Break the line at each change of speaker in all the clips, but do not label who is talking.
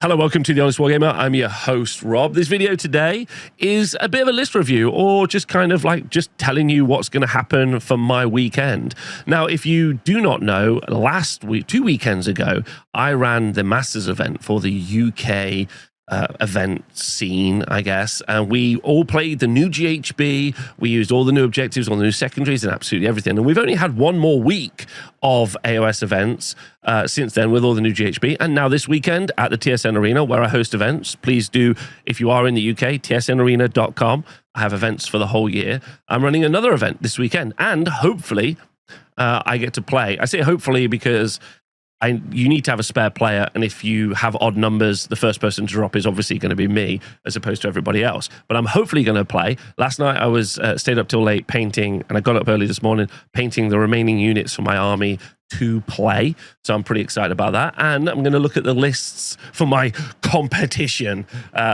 Hello, welcome to The Honest Wargamer. I'm your host, Rob. This video today is a bit of a list review, or just kind of like just telling you what's going to happen for my weekend. Now, if you do not know, last week, 2 weekends ago, I ran the Masters event for the UK event scene, I guess, and we all played the new GHB. We used all the new objectives, all the new secondaries, and absolutely everything. And we've only had one more week of AOS events since then with all the new GHB. And now this weekend at the TSN Arena, where I host events, please do, if you are in the UK, tsnarena.com. I have events for the whole year. I'm running another event this weekend, and hopefully I get to play. I say hopefully because you need to have a spare player, and if you have odd numbers, the first person to drop is obviously going to be me as opposed to everybody else. But I'm hopefully going to play. Last night I was stayed up till late painting, and I got up early this morning painting the remaining units for my army to play. So I'm pretty excited about that. And I'm going to look at the lists for my competition,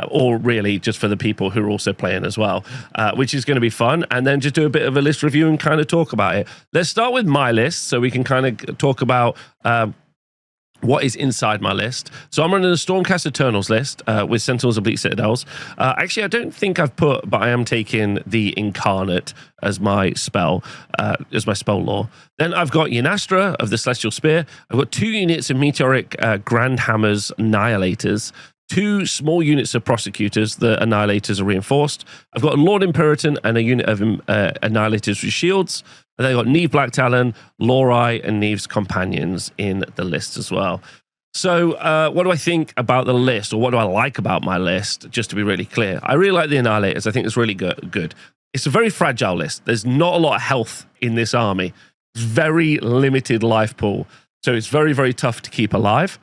or really just for the people who are also playing as well, which is going to be fun. And then just do a bit of a list review and kind of talk about it. Let's start with my list so we can kind of talk about what is inside my list. So I'm running a Stormcast Eternals list with Sentinels of Bleak Citadels. Actually, I don't think I've put, but I am taking the Incarnate as my spell lore. Then I've got Yanastra of the Celestial Spear. I've got 2 units of Meteoric Grand Hammers Annihilators, 2 small units of Prosecutors. The Annihilators are reinforced. I've got a Lord Imperator and a unit of Annihilators with shields. And then I've got Neve Black Talon, Lorai, and Neve's companions in the list as well. So what do I think about the list, or what do I like about my list, just to be really clear? I really like the Annihilators. I think it's really good. It's a very fragile list. There's not a lot of health in this army. It's very limited life pool. So it's very, very tough to keep alive.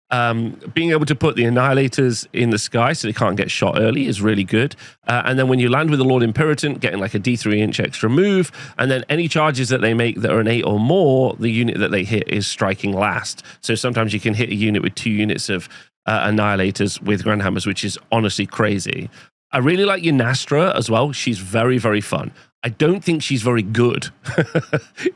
Being able to put the Annihilators in the sky so they can't get shot early is really good. And then when you land with the Lord Imperator, getting like a D3-inch extra move, and then any charges that they make that are an 8 or more, the unit that they hit is striking last. So sometimes you can hit a unit with 2 units of Annihilators with Grand Hammers, which is honestly crazy. I really like Yanastra as well. She's very, very fun. I don't think she's very good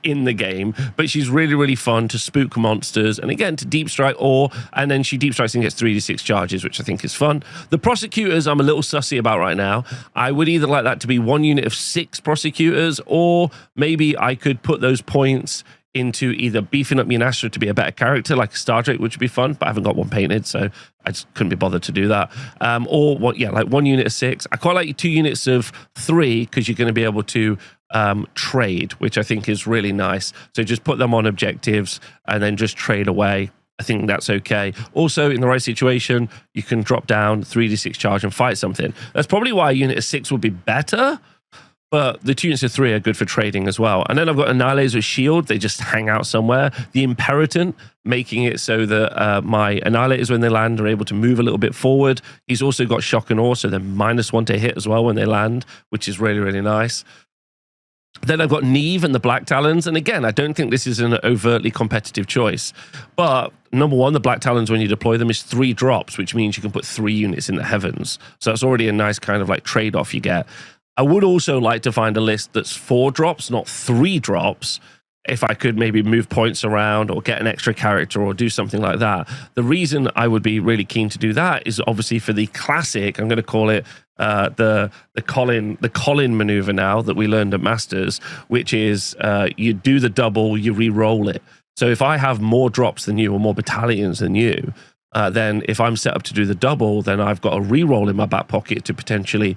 in the game, but she's really, really fun to spook monsters and again to deep strike, and then she deep strikes and gets 3d6 charges, which I think is fun. The Prosecutors I'm a little sussy about right now. I would either like that to be 1 unit of 6 Prosecutors, or maybe I could put those points into either beefing up Yanastra to be a better character, like a Star Drake, which would be fun, but I haven't got one painted, so I just couldn't be bothered to do that. Or what? Yeah, like 1 unit of 6. I quite like 2 units of 3 because you're going to be able to trade, which I think is really nice. So just put them on objectives and then just trade away. I think that's okay. Also, in the right situation, you can drop down 3d6 charge and fight something. That's probably why a unit of 6 would be better. But the 2 units of 3 are good for trading as well. And then I've got Annihilators with shield. They just hang out somewhere. The Imperator, making it so that my Annihilators, when they land, are able to move a little bit forward. He's also got Shock and Awe, so they're -1 to hit as well when they land, which is really, really nice. Then I've got Neve and the Black Talons. And again, I don't think this is an overtly competitive choice. But number 1, the Black Talons, when you deploy them, is 3 drops, which means you can put 3 units in the heavens. So that's already a nice kind of like trade-off you get. I would also like to find a list that's 4 drops, not 3 drops, if I could maybe move points around or get an extra character or do something like that. The reason I would be really keen to do that is obviously for the classic, I'm going to call it the Colin maneuver now that we learned at Masters, which is you do the double, you re-roll it. So if I have more drops than you or more battalions than you, then if I'm set up to do the double, then I've got a re-roll in my back pocket to potentially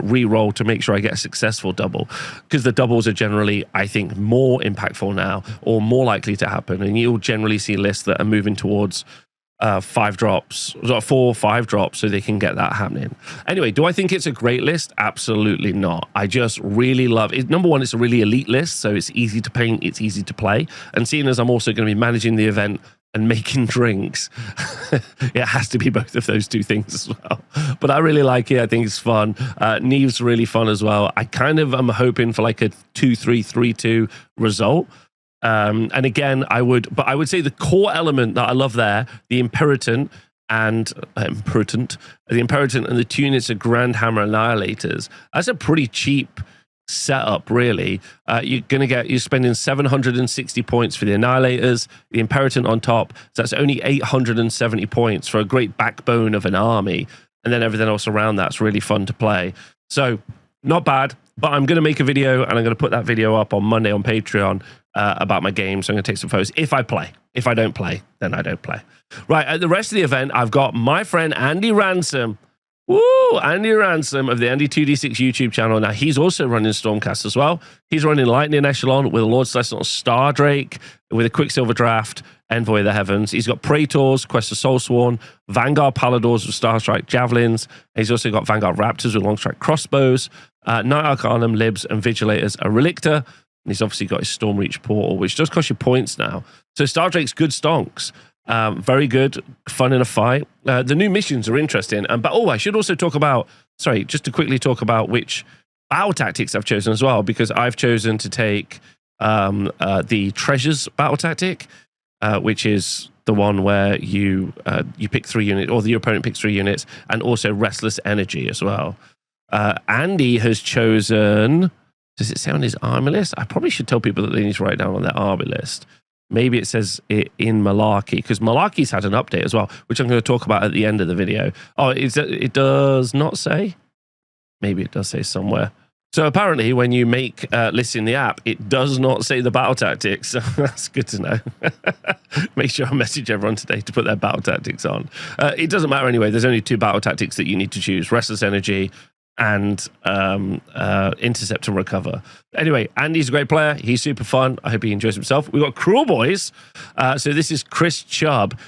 re-roll to make sure I get a successful double, because the doubles are generally, I think, more impactful now or more likely to happen, and you'll generally see lists that are moving towards 5 drops, 4 or 5 drops, so they can get that happening. Anyway, do I think it's a great list? Absolutely not. I just really love it. Number 1, it's a really elite list, so it's easy to paint, it's easy to play, and seeing as I'm also going to be managing the event and making drinks, it has to be both of those 2 things as well. But I really like it. I think it's fun. Neve's really fun as well. I kind of am hoping for like a 2-3-3-2 result. And again, I would say the core element that I love there, the Imperator and the 2 units of Grand Hammer Annihilators, that's a pretty cheap setup, really. You're spending 760 points for the Annihilators, the Imperator on top. So that's only 870 points for a great backbone of an army. And then everything else around that's really fun to play. So not bad, but I'm going to make a video, and I'm going to put that video up on Monday on Patreon about my game. So I'm going to take some photos if I play. If I don't play, then I don't play. Right, at the rest of the event, I've got my friend Andy Ransom. Woo! Andy Ransom of the Andy2D6 YouTube channel. Now, he's also running Stormcast as well. He's running Lightning Echelon with a Lord Celestial Star Drake, with a Quicksilver Draft, Envoy of the Heavens. He's got Praetors, Quest of Soulsworn, Vanguard Paladors with Starstrike Javelins. He's also got Vanguard Raptors with Longstrike Crossbows, Knight Arcanum, Libs, and Vigilators, a Relictor. And he's obviously got his Stormreach Portal, which does cost you points now. So Star Drake's good stonks. Very good, fun in a fight. The new missions are interesting. But I should also talk about, just to quickly talk about which battle tactics I've chosen as well, because I've chosen to take the Treasures battle tactic, which is the one where you pick 3 units, or the opponent picks 3 units, and also Restless Energy as well. Andy has chosen, does it say on his army list? I probably should tell people that they need to write down on their army list. Maybe it says it in Malarkey, because Malarkey's had an update as well, which I'm going to talk about at the end of the video. Oh, it does not say? Maybe it does say somewhere. So apparently when you make lists in the app, it does not say the battle tactics. So that's good to know. Make sure I message everyone today to put their battle tactics on. It doesn't matter anyway. There's only 2 battle tactics that you need to choose. Restless Energy and Intercept and Recover. Anyway, Andy's a great player. He's super fun. I hope he enjoys himself. We've got Cruel Boys. So this is Chris Chubb.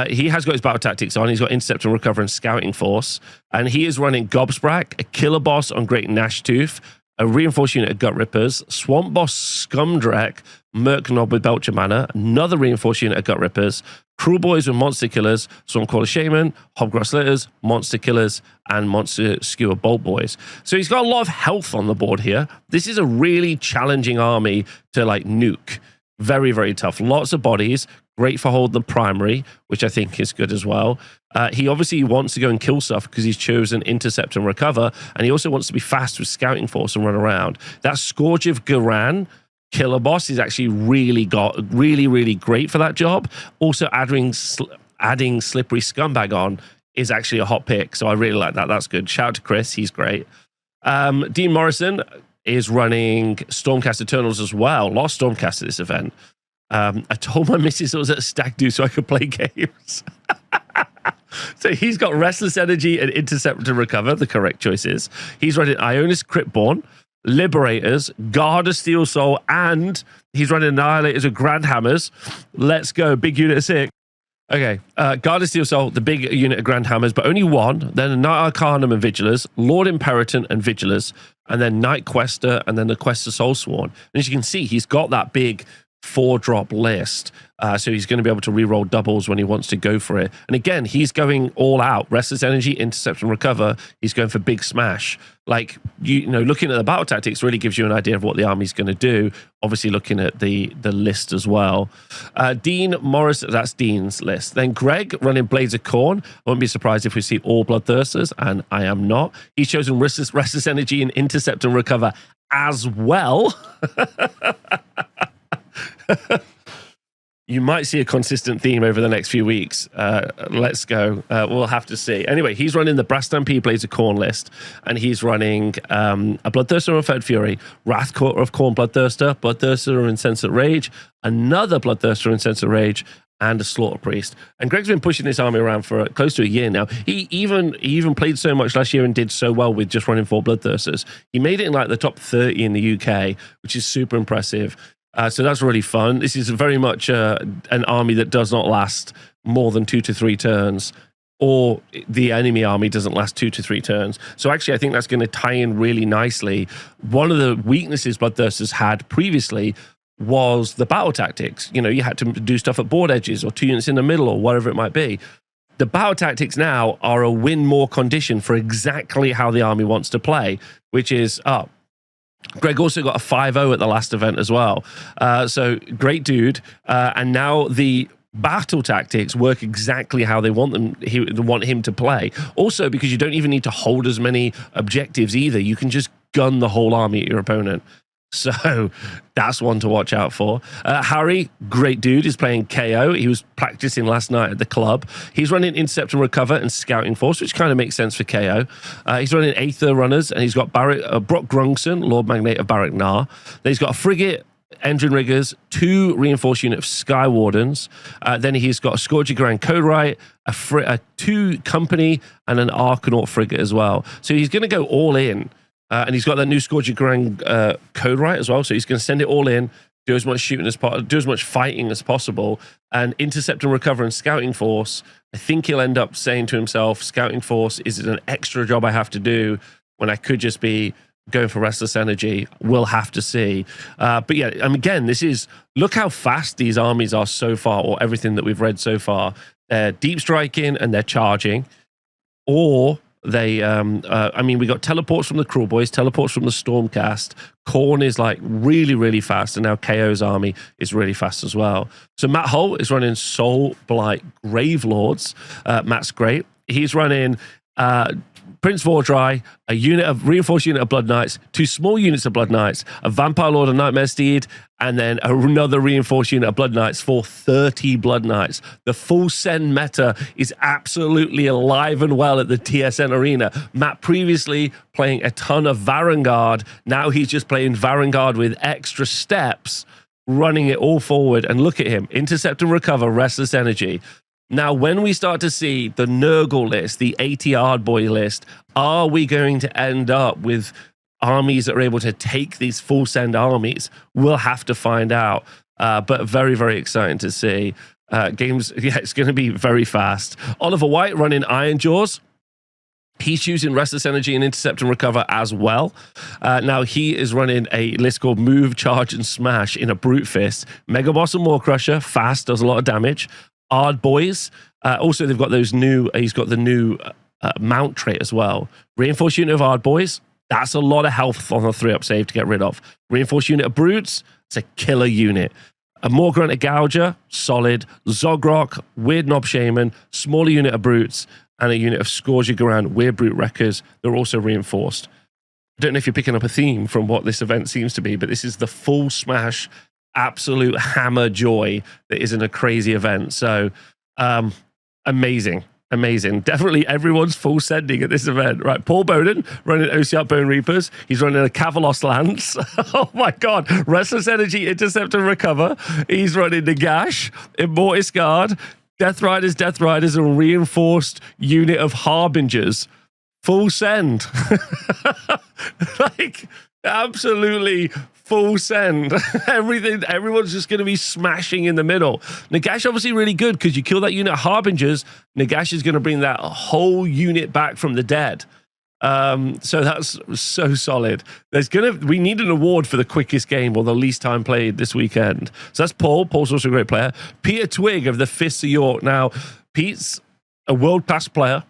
He has got his battle tactics on. He's got Intercept and Recover and Scouting Force. And he is running Gobsprak, a Killer Boss on Great Gnashtooth, a Reinforced unit of Gut Rippers, Swamp Boss Scumdrek, Merknob with Belcher Manor, another Reinforced unit of Gut Rippers, Cruel Boys with Monster Killers, Stormcaller Shaman, Hobgross Litters, Monster Killers, and Monster Skewer Bolt Boys. So he's got a lot of health on the board here. This is a really challenging army to nuke. Very, very tough. Lots of bodies. Great for hold the primary, which I think is good as well. He obviously wants to go and kill stuff because he's chosen Intercept and Recover, and he also wants to be fast with Scouting Force and run around. That Scourge of Garan Killer Boss is actually really great for that job. Also adding Slippery Scumbag on is actually a hot pick, so I really like that. That's good. Shout out to Chris, he's great. Dean Morrison is running Stormcast Eternals as well. A lot of Stormcast at this event. I told my missus I was at a stag do so I could play games. So he's got Restless Energy and Intercept to Recover, the correct choices. He's running Ionis Cryptborn, Liberators, Guard of Steel Soul, and he's running Annihilators with Grand Hammers. Let's go, big unit of 6. Okay, Guard of Steel Soul, the big unit of Grand Hammers, but only 1. Then a Knight Arcanum and Vigilers, Lord Imperator and Vigilers, and then Knight Quester, and then the Quest of Soulsworn. And as you can see, he's got that big 4-drop list. So he's going to be able to re-roll doubles when he wants to go for it. And again, he's going all out. Restless Energy, Intercept and Recover. He's going for big smash. Looking at the battle tactics really gives you an idea of what the army's going to do. Obviously, looking at the list as well. Dean Morris, that's Dean's list. Then Greg running Blades of Corn. I won't be surprised if we see all Bloodthirsters, and I am not. He's chosen Restless Energy and Intercept and Recover as well. You might see a consistent theme over the next few weeks. Let's go. We'll have to see. Anyway, he's running the Brass Stampede Blades of Corn list, and he's running a Bloodthirster and Fed Fury, Wrath of Corn Bloodthirster, Bloodthirster and Insensate Rage, another Bloodthirster and Insensate Rage, and a Slaughter Priest. And Greg's been pushing this army around for close to a year now. He even played so much last year and did so well with just running 4 Bloodthirsters. He made it in the top 30 in the UK, which is super impressive. So that's really fun. This is very much an army that does not last more than 2 to 3 turns, or the enemy army doesn't last 2 to 3 turns. So actually, I think that's going to tie in really nicely. One of the weaknesses Bloodthirsters had previously was the battle tactics. You had to do stuff at board edges or 2 units in the middle or whatever it might be. The battle tactics now are a win more condition for exactly how the army wants to play, which is up. Greg also got a 5-0 at the last event as well. So great dude. And now the battle tactics work exactly how they want him to play. Also, because you don't even need to hold as many objectives either. You can just gun the whole army at your opponent. So that's one to watch out for. Harry, great dude, is playing KO. He was practicing last night at the club. He's running Intercept and Recover and Scouting Force, which kind of makes sense for KO. He's running Aether Runners, and he's got Brock Grungson, Lord Magnate of Barak Nar. Then he's got a Frigate, Engine Riggers, 2 reinforced unit of Sky Wardens. Then he's got a Scourge Grand Codewright, a 2 Company, and an Archanaut Frigate as well. So he's going to go all in. And he's got that new Scourge Grand Codewright as well. So he's going to send it all in, do as much shooting as possible, do as much fighting as possible, and Intercept and Recover and Scouting Force. I think he'll end up saying to himself, Scouting Force is an extra job I have to do when I could just be going for Restless Energy. We'll have to see. But yeah, again, look how fast these armies are so far, or everything that we've read so far. They're deep striking and they're charging, or they, we got teleports from the Cruel Boys, teleports from the Stormcast. Khorne is like really, really fast, and now KO's army is really fast as well. So Matt Hull is running Soul Blight Gravelords. Matt's great. He's running Prince Vordry, a reinforced unit of Blood Knights, 2 small units of Blood Knights, a Vampire Lord of Nightmare Steed, and then another reinforced unit of Blood Knights for 30 Blood Knights. The full send meta is absolutely alive and well at the TSN arena. Matt previously playing a ton of Varangard. Now he's just playing Varangard with extra steps, running it all forward. And look at him, Intercept and Recover, Restless Energy. Now, when we start to see the Nurgle list, the 80 Ardboy list, are we going to end up with armies that are able to take these full send armies? We'll have to find out. But very, very exciting to see. Games, yeah, it's going to be very fast. Oliver White running Iron Jaws. He's using Restless Energy and Intercept and Recover as well. Now, he is running a list called Move, Charge, and Smash in a Brute Fist. Mega Boss and Maw Crusher, fast, does a lot of damage. Ardboys. Also, they've got he's got the new mount trait as well. Reinforced unit of Ardboys. That's a lot of health on a 3-up save to get rid of. Reinforced unit of Brutes. It's a killer unit. A Morgrunter Gouger, solid. Zogrok, Weird Knob Shaman, smaller unit of Brutes, and a unit of Scourge Garand, Weird Brute Wreckers. They're also reinforced. I don't know if you're picking up a theme from what this event seems to be, but this is the full smash, absolute hammer joy that isn't a crazy event. So amazing. Definitely everyone's full sending at this event, right? Paul Bowden running Ossiarch Bone Reapers. He's running a Kavalos Lance. Oh my God. Restless Energy, Intercept and Recover. He's running Nagash, Immortis Guard, Death Riders, a reinforced unit of Harbingers. Full send. Like, absolutely full send. Everyone's just going to be smashing in the middle. Nagash obviously really good because you kill that unit of Harbingers, Nagash is going to bring that whole unit back from the dead. So that's so solid. We need an award for the quickest game or the least time played this weekend. So that's Paul. Paul's also a great player. Peter Twig of the Fists of York. Now, Pete's a world-class player.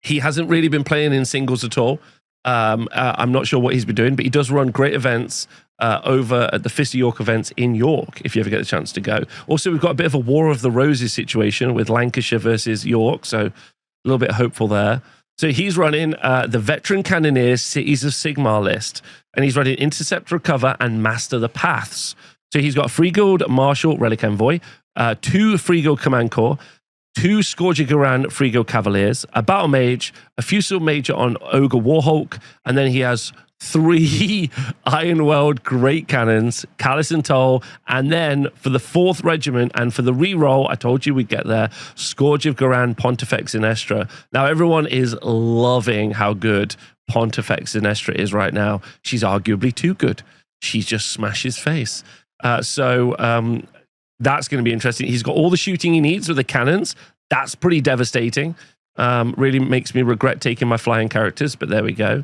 He hasn't really been playing in singles at all. I'm not sure what he's been doing, but he does run great events over at the Fist of York events in York, if you ever get a chance to go. Also, we've got a bit of a War of the Roses situation with Lancashire versus York, so a little bit hopeful there. So he's running the Veteran Cannoneers Cities of Sigmar list, and he's running Intercept, Recover, and Master the Paths. So he's got a Free Guild Marshal Relic Envoy, 2 Free Guild Command Corps, 2 Scourge Garand Free Guild Cavaliers, a Battle Mage, a Fusel Major on Ogre Warhulk, and then he has 3 Ironweld Great Cannons, Callus and Toll, and then for the 4th Regiment and for the reroll, I told you we'd get there, Scourge of Garand Pontifex Sinestra. Now, everyone is loving how good Pontifex Sinestra is right now. She's arguably too good. She just smashes face. That's going to be interesting. He's got all the shooting he needs with the cannons. That's pretty devastating. Really makes me regret taking my flying characters, but there we go.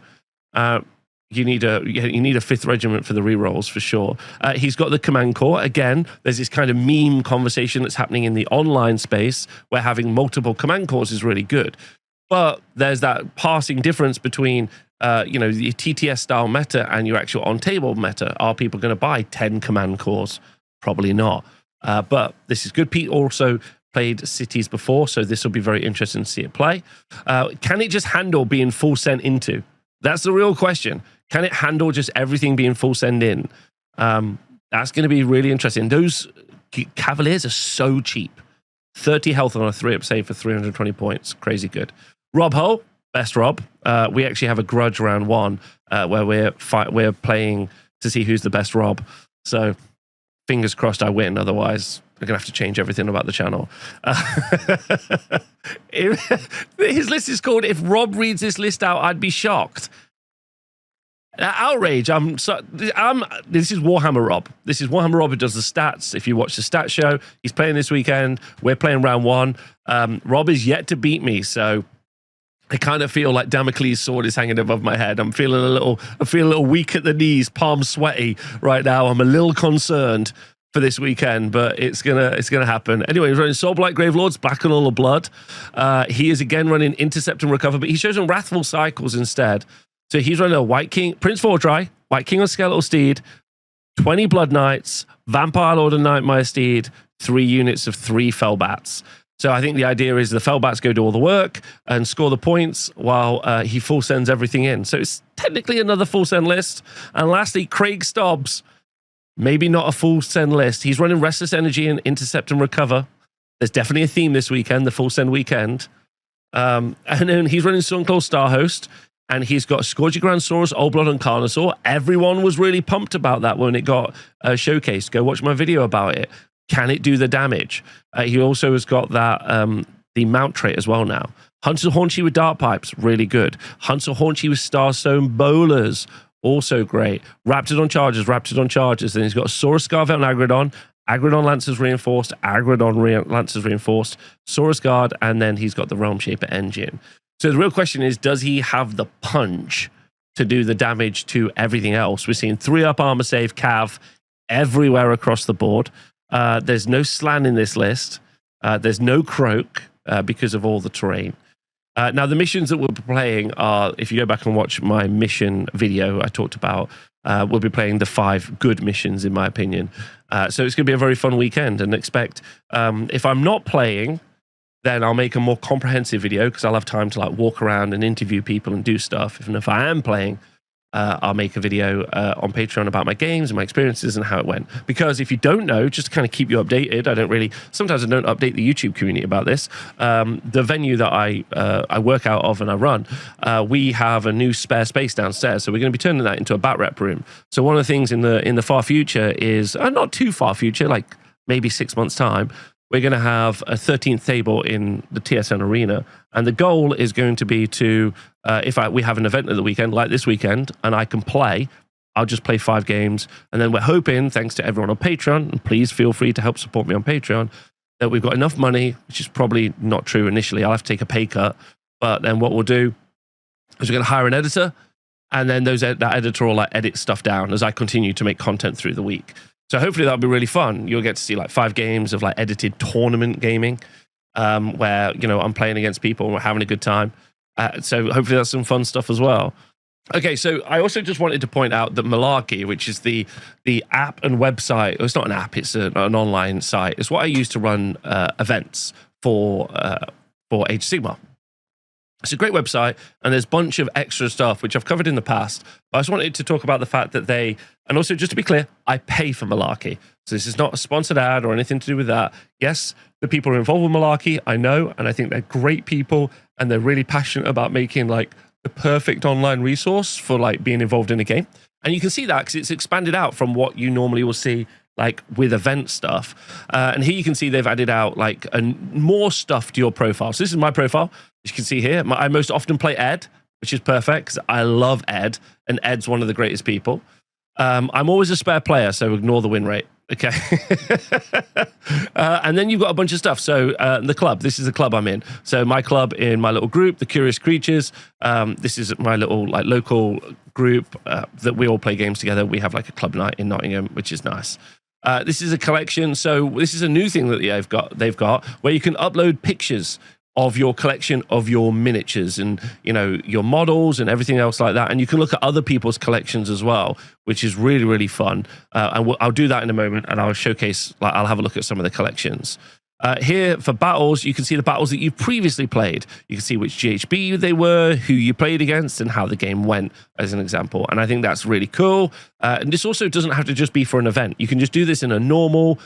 You need a 5th regiment for the rerolls for sure. He's got the command corps. Again, there's this kind of meme conversation that's happening in the online space where having multiple command corps is really good. But there's that passing difference between the TTS style meta and your actual on-table meta. Are people going to buy 10 command corps? Probably not. But this is good. Pete also played Cities before, so this will be very interesting to see it play. Can it just handle being full sent into? That's the real question. Can it handle just everything being full send in? That's going to be really interesting. Those Cavaliers are so cheap. 30 health on a 3-up save for 320 points. Crazy good. Rob Hull, best Rob. We actually have a grudge round 1 where we're playing to see who's the best Rob. So fingers crossed I win. Otherwise, we're going to have to change everything about the channel. His list is called If Rob Reads This List Out, I'd Be Shocked. Outrage. This is Warhammer Rob. This is Warhammer Rob who does the stats. If you watch the stats show, he's playing this weekend. We're playing round 1. Rob is yet to beat me, so I kind of feel like Damocles' sword is hanging above my head. I feel a little weak at the knees, palms sweaty right now. I'm a little concerned for this weekend, but it's gonna happen. Anyway, he's running Soulblight Gravelords, Black and All of Blood. He is again running Intercept and Recover, but he's chosen Wrathful Cycles instead. So he's running a White King, Prince Vordry, White King on Skeletal Steed, 20 Blood Knights, Vampire Lord and Nightmare Steed, 3 units of 3 Fellbats. So I think the idea is the Fellbats go do all the work and score the points while he full sends everything in. So it's technically another full send list. And lastly, Craig Stobbs, maybe not a full send list. He's running Restless Energy and Intercept and Recover. There's definitely a theme this weekend, the full send weekend. And then he's running Sunclaw Starhost. And he's got Scourgy Grandsaurus, Old Blood, and Carnosaur. Everyone was really pumped about that when it got showcased. Go watch my video about it. Can it do the damage? He also has got that the mount trait as well now. Hunter Haunchy with Dark Pipes, really good. Hunter Haunchy with Starstone Bowlers, also great. Raptidon Chargers. Then he's got Saurus Scarvel and Agridon Lancers Reinforced, Lancers Reinforced, Saurus Guard, and then he's got the Realm Shaper Engine. So the real question is, does he have the punch to do the damage to everything else? We're seeing 3-up armor save Cav everywhere across the board. There's no Slan in this list. There's no Croak because of all the terrain. Now, the missions that we'll be playing are, if you go back and watch my mission video I talked about, we'll be playing the 5 good missions, in my opinion. So it's going to be a very fun weekend, and expect, if I'm not playing, then I'll make a more comprehensive video because I'll have time to like walk around and interview people and do stuff. And if I am playing, I'll make a video on Patreon about my games and my experiences and how it went. Because if you don't know, just to kind of keep you updated, sometimes I don't update the YouTube community about this. The venue that I work out of and I run, we have a new spare space downstairs. So we're going to be turning that into a bat rep room. So one of the things in the far future is, not too far future, like maybe 6 months time, we're going to have a 13th table in the TSN arena. And the goal is going to be to, we have an event at the weekend, like this weekend, and I can play, I'll just play 5 games. And then we're hoping, thanks to everyone on Patreon, and please feel free to help support me on Patreon, that we've got enough money, which is probably not true initially. I'll have to take a pay cut. But then what we'll do is we're going to hire an editor, and then that editor will like edit stuff down as I continue to make content through the week. So hopefully that'll be really fun. You'll get to see like 5 games of like edited tournament gaming, where, I'm playing against people and we're having a good time. So hopefully that's some fun stuff as well. Okay, so I also just wanted to point out that Malarkey, which is the app and website, it's not an app, it's an online site. It's what I use to run events for Age of Sigmar. It's a great website, and there's a bunch of extra stuff, which I've covered in the past. But I just wanted to talk about the fact that and also just to be clear, I pay for Malarkey. So this is not a sponsored ad or anything to do with that. Yes, the people who are involved with Malarkey, I know, and I think they're great people, and they're really passionate about making like the perfect online resource for like being involved in a game. And you can see that because it's expanded out from what you normally will see like with event stuff. And here you can see they've added out like more stuff to your profile. So this is my profile. As you can see here, I most often play Ed, which is perfect because I love Ed, and Ed's one of the greatest people. I'm always a spare player, so ignore the win rate. Okay. And then you've got a bunch of stuff. So the club, this is the club I'm in. So my club in my little group, the Curious Creatures. This is my little like local group that we all play games together. We have like a club night in Nottingham, which is nice. This is a collection. So this is a new thing that they've got where you can upload pictures of your collection of your miniatures and your models and everything else like that, and you can look at other people's collections as well, which is really, really fun. And I'll do that in a moment, and I'll showcase, like I'll have a look at some of the collections. Here for battles, you can see the battles that you've previously played. You can see which GHB they were, who you played against, and how the game went, as an example. And I think that's really cool. And this also doesn't have to just be for an event. You can just do this in a normal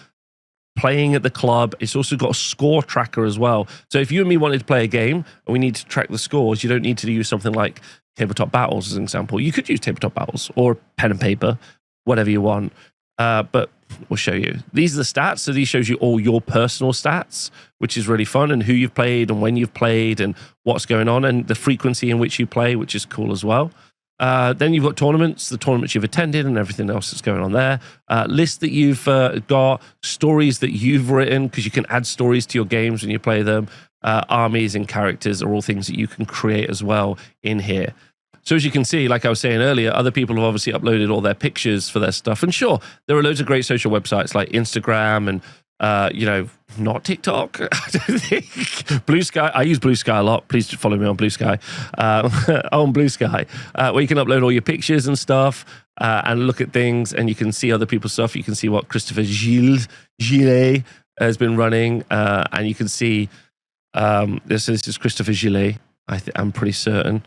playing at the club. It's also got a score tracker as well. So if you and me wanted to play a game and we need to track the scores, you don't need to use something like Tabletop Battles as an example. You could use Tabletop Battles or pen and paper, whatever you want. But we'll show you. These are the stats. So these shows you all your personal stats, which is really fun, and who you've played and when you've played and what's going on and the frequency in which you play, which is cool as well. Then you've got tournaments, the tournaments you've attended and everything else that's going on there. Lists that you've got, stories that you've written, because you can add stories to your games when you play them. Armies and characters are all things that you can create as well in here. So as you can see, like I was saying earlier, other people have obviously uploaded all their pictures for their stuff. And sure, there are loads of great social websites like Instagram and, you know, not TikTok, I don't think. Blue Sky. I use Blue Sky a lot. Please follow me on Blue Sky. On Blue Sky, where you can upload all your pictures and stuff and look at things, and you can see other people's stuff. You can see what Christopher Gillet has been running, and you can see this is Christopher Gillet. I'm pretty certain.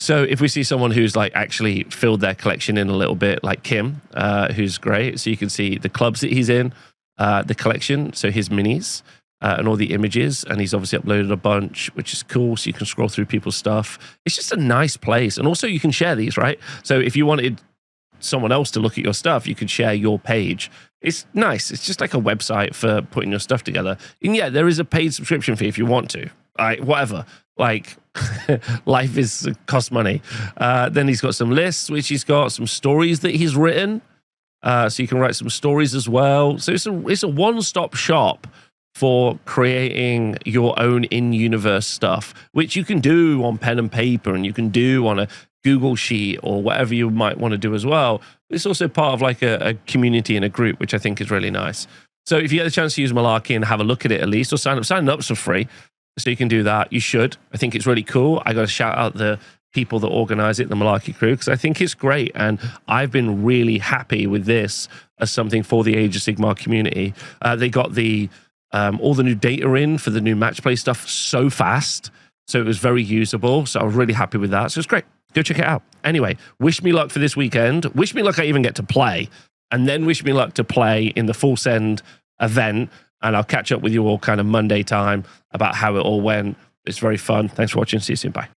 So if we see someone who's like actually filled their collection in a little bit, like Kim, who's great. So you can see the clubs that he's in, the collection, so his minis and all the images. And he's obviously uploaded a bunch, which is cool. So you can scroll through people's stuff. It's just a nice place. And also you can share these, right? So if you wanted someone else to look at your stuff, you could share your page. It's nice. It's just like a website for putting your stuff together. And yeah, there is a paid subscription fee if you want to. Whatever. Like, life costs money. Then he's got some lists, which he's got some stories that he's written. So you can write some stories as well. So it's a one-stop shop for creating your own in-universe stuff, which you can do on pen and paper, and you can do on a Google Sheet or whatever you might want to do as well. It's also part of like a community and a group, which I think is really nice. So if you get the chance to use Malarkey and have a look at it at least, or sign up for free, so you can do that. You should. I think it's really cool. I got to shout out the people that organize it, the Malarkey crew, because I think it's great. And I've been really happy with this as something for the Age of Sigmar community. They got the all the new data in for the new match play stuff so fast. So it was very usable. So I was really happy with that. So it's great. Go check it out. Anyway, wish me luck for this weekend. Wish me luck I even get to play. And then wish me luck to play in the Full Send event. And I'll catch up with you all kind of Monday time about how it all went. It's very fun. Thanks for watching. See you soon. Bye.